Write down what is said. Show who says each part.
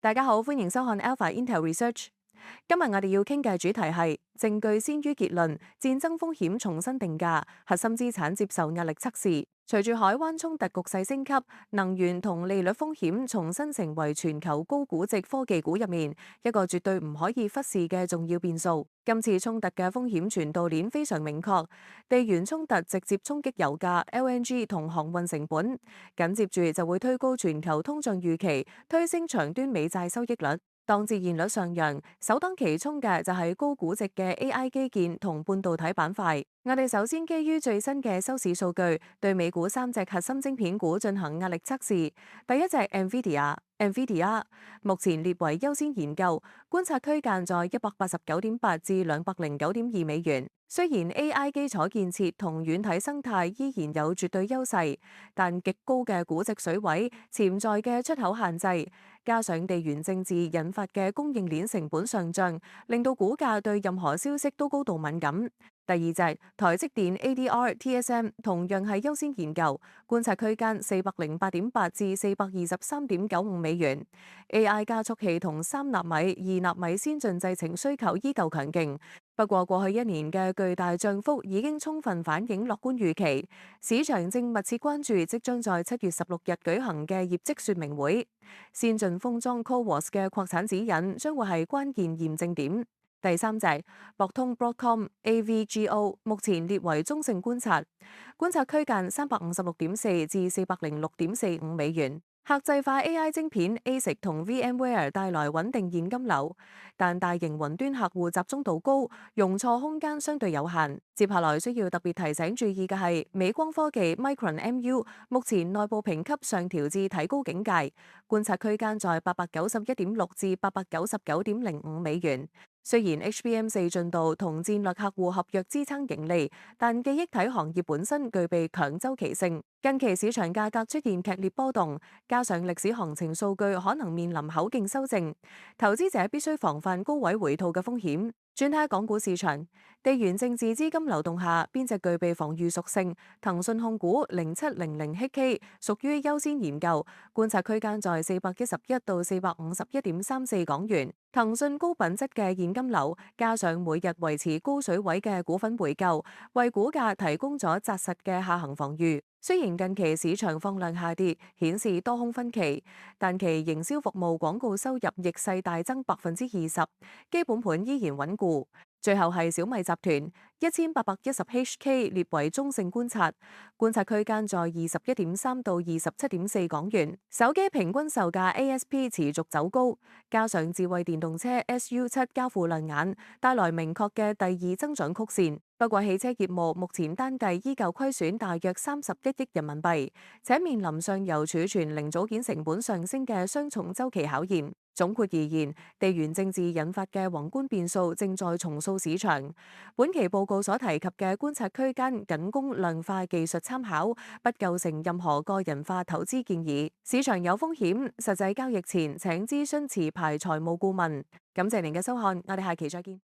Speaker 1: 大家好，歡迎收看 Alpha Intel Research。今日我哋要傾嘅主題係證據先於結論，戰爭風險重新定價，核心資產接受壓力測試。隨住海灣衝突局勢升級，能源同利率風險重新成為全球高估值科技股入面一個絕對唔可以忽視嘅重要變數。今次衝突嘅風險傳導鏈非常明確，地緣衝突直接衝擊油價、LNG 同航運成本，緊接住就會推高全球通脹預期，推升長端美債收益率。當自然率上揚，首當其衝嘅就係高估值嘅 AI 基建同半導體板塊。我哋首先基於最新嘅收市數據，對美股三隻核心晶片股進行壓力測試。第一隻 NVIDIA 目前列為優先研究，觀察區間在189.8至209.2美元。雖然 AI 基礎建設同軟體生態依然有絕對優勢，但極高嘅估值水位、潛在嘅出口限制，加上地緣政治引發嘅供應鏈成本上漲，令到股價對任何消息都高度敏感。第二隻台積電 ADR TSM 同樣係優先研究，觀察區間408.8至423.95美元。AI 加速器同3納米、2納米先進製程需求依舊強勁，不過過去一年嘅巨大漲幅已經充分反映樂觀預期，市場正密切關注即將在7月16日舉行嘅業績說明會。先進封裝 CoWoS 嘅擴產指引將會係關鍵驗證點。第三隻博通 Broadcom AVGO 目前列為中性觀察，觀察區間356.4至406.45美元。客製化 AI 晶片 ASIC 同 VMware 帶來穩定現金流，但大型雲端客戶集中度高，容錯空間相對有限。接下來需要特別提醒注意嘅係，美光科技 Micron MU 目前內部評級上調至提高警戒，觀察區間在891.6至899.05美元。雖然 HBM4 進度同戰略客戶合約支撐盈利，但記憶體行業本身具備強周期性，近期市場價格出現劇烈波動，加上歷史行情數據可能面臨口徑修正，投資者必須防範高位回吐嘅風險。轉睇港股市場，地緣政治資金流動下，邊隻具備防禦屬性？騰訊控股0700HK 屬於優先研究，觀察區間在411到451.34港元。騰訊高品質嘅現金流，加上每日維持高水位嘅股份回購，為股價提供咗紮實嘅下行防禦。雖然近期市場放量下跌，顯示多空分歧，但其營銷服務廣告收入逆勢大增20%，基本盤依然穩固。最後係小米集團1810HK 列為中性觀察，觀察區間在21.3到27.4港元。手機平均售價 ASP 持續走高，加上智慧電動車 SU7 交付亮眼，帶來明確嘅第二增長曲線。不過汽車業務目前單計依舊虧損大約31億人民幣，且面臨上游儲存零組件成本上升嘅雙重週期考驗。總括而言，地緣政治引發嘅宏觀變數正在重塑市場。本期報告所提及嘅觀察區間僅供量化技術參考，不構成任何個人化投資建議。市場有風險，實際交易前請諮詢持牌財務顧問。感謝您嘅收看，我哋下期再見。